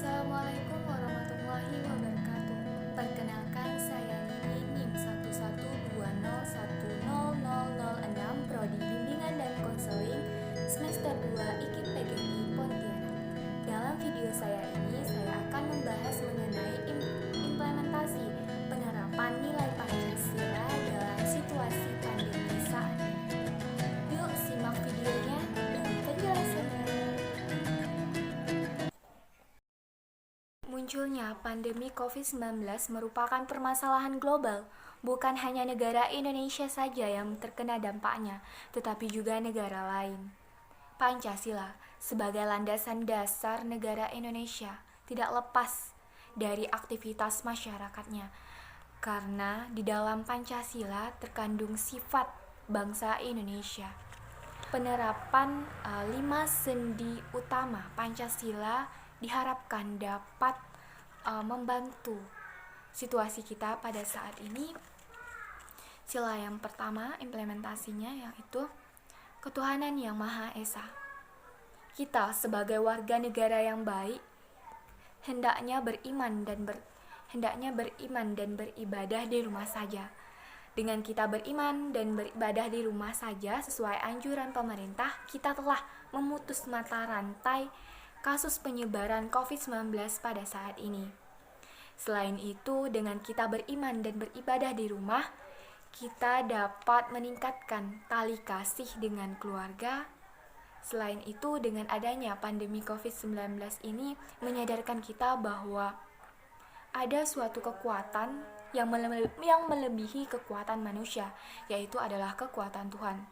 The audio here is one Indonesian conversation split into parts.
Assalamualaikum warahmatullahi wabarakatuh. Perkenalkan, saya Nini, NIM 112010006, Prodi Bimbingan dan Konseling semester 2 IKIP PGRI Pontianak. Dalam video saya ini, saya akan membahas mengenai implementasi penerapan nilai Pancasila dalam situasi pandemi saat ini. Yuk simak videonya dan penjelasannya. Munculnya pandemi COVID-19 merupakan permasalahan global. Bukan hanya negara Indonesia saja yang terkena dampaknya, tetapi juga negara lain. Pancasila sebagai landasan dasar negara Indonesia tidak lepas dari aktivitas masyarakatnya, karena di dalam Pancasila terkandung sifat bangsa Indonesia. Penerapan 5 sendi utama Pancasila diharapkan dapat membantu situasi kita pada saat ini. Sila yang pertama implementasinya yaitu ketuhanan yang Maha Esa. Kita sebagai warga negara yang baik hendaknya beriman dan beribadah di rumah saja. Dengan kita beriman dan beribadah di rumah saja sesuai anjuran pemerintah, kita telah memutus mata rantai kasus penyebaran COVID-19 pada saat ini. Selain itu, dengan kita beriman dan beribadah di rumah, kita dapat meningkatkan tali kasih dengan keluarga. Selain itu, dengan adanya pandemi COVID-19 ini menyadarkan kita bahwa ada suatu kekuatan yang melebihi kekuatan manusia, yaitu adalah kekuatan Tuhan.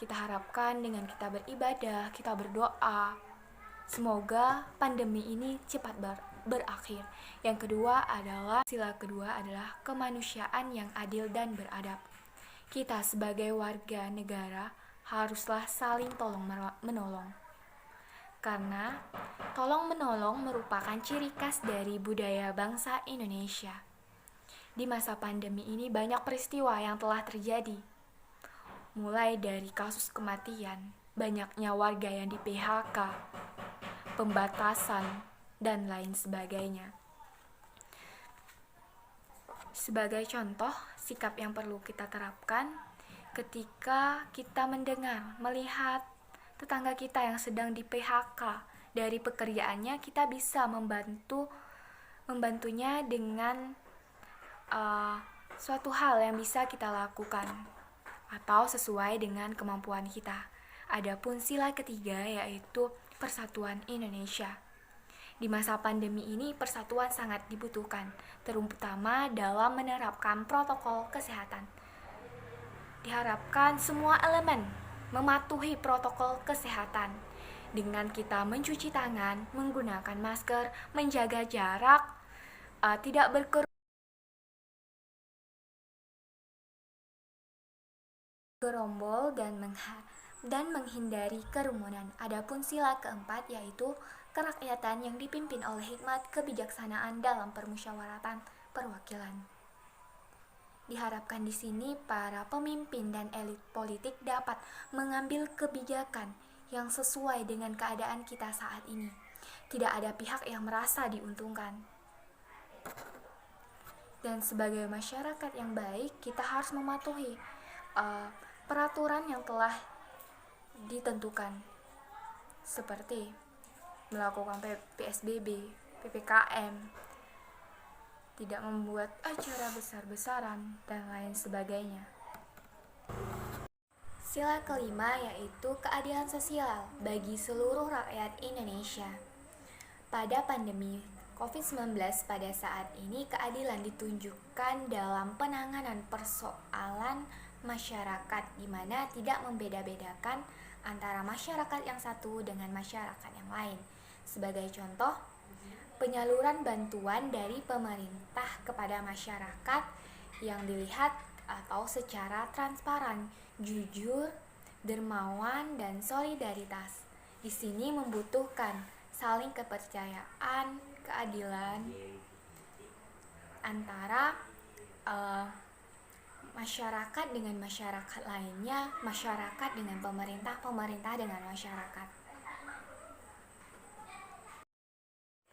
Kita harapkan dengan kita beribadah, kita berdoa, semoga pandemi ini cepat berakhir. Sila kedua adalah kemanusiaan yang adil dan beradab. Kita sebagai warga negara haruslah saling tolong-menolong. Karena tolong-menolong merupakan ciri khas dari budaya bangsa Indonesia. Di masa pandemi ini banyak peristiwa yang telah terjadi. Mulai dari kasus kematian, banyaknya warga yang di PHK, pembatasan, dan lain sebagainya. Sebagai contoh, sikap yang perlu kita terapkan ketika kita melihat tetangga kita yang sedang di PHK dari pekerjaannya, kita bisa membantunya dengan suatu hal yang bisa kita lakukan atau sesuai dengan kemampuan kita. Adapun sila ketiga yaitu persatuan Indonesia. Di masa pandemi ini persatuan sangat dibutuhkan, terutama dalam menerapkan protokol kesehatan. Diharapkan semua elemen mematuhi protokol kesehatan dengan kita mencuci tangan, menggunakan masker, menjaga jarak, tidak bergerombol dan menghindari kerumunan. Adapun sila keempat yaitu kerakyatan yang dipimpin oleh hikmat kebijaksanaan dalam permusyawaratan perwakilan. Diharapkan di sini para pemimpin dan elit politik dapat mengambil kebijakan yang sesuai dengan keadaan kita saat ini. Tidak ada pihak yang merasa diuntungkan. Dan sebagai masyarakat yang baik, kita harus mematuhi peraturan yang telah ditentukan, seperti melakukan PSBB, PPKM, tidak membuat acara besar-besaran, dan lain sebagainya. Sila kelima yaitu keadilan sosial bagi seluruh rakyat Indonesia. Pada pandemi COVID-19 pada saat ini, keadilan ditunjukkan dalam penanganan persoalan masyarakat, di mana tidak membeda-bedakan antara masyarakat yang satu dengan masyarakat yang lain. Sebagai contoh, penyaluran bantuan dari pemerintah kepada masyarakat yang dilihat atau secara transparan, jujur, dermawan, dan solidaritas. Di sini membutuhkan saling kepercayaan, keadilan antara masyarakat dengan masyarakat lainnya, masyarakat dengan pemerintah, pemerintah dengan masyarakat.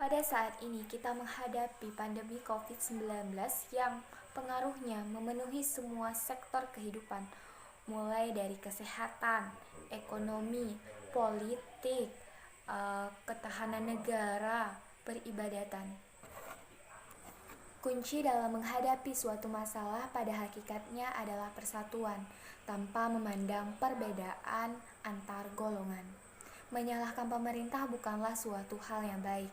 Pada saat ini kita menghadapi pandemi COVID-19 yang pengaruhnya memenuhi semua sektor kehidupan, mulai dari kesehatan, ekonomi, politik, ketahanan negara, peribadatan. Kunci dalam menghadapi suatu masalah pada hakikatnya adalah persatuan, tanpa memandang perbedaan antar golongan. Menyalahkan pemerintah bukanlah suatu hal yang baik,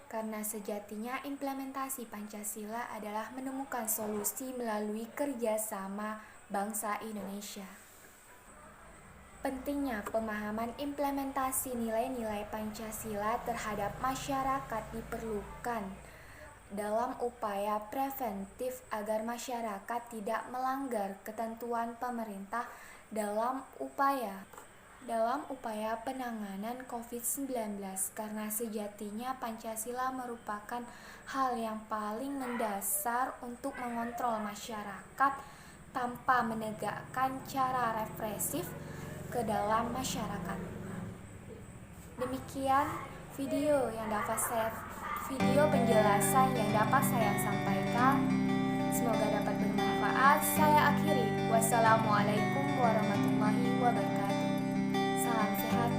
karena sejatinya implementasi Pancasila adalah menemukan solusi melalui kerjasama bangsa Indonesia. Pentingnya pemahaman implementasi nilai-nilai Pancasila terhadap masyarakat diperlukan dalam upaya preventif agar masyarakat tidak melanggar ketentuan pemerintah dalam upaya penanganan COVID-19, karena sejatinya Pancasila merupakan hal yang paling mendasar untuk mengontrol masyarakat tanpa menegakkan cara represif ke dalam masyarakat. Demikian video penjelasan yang dapat saya sampaikan. Semoga dapat bermanfaat. Saya akhiri. Wassalamualaikum warahmatullahi wabarakatuh. Salam sehat.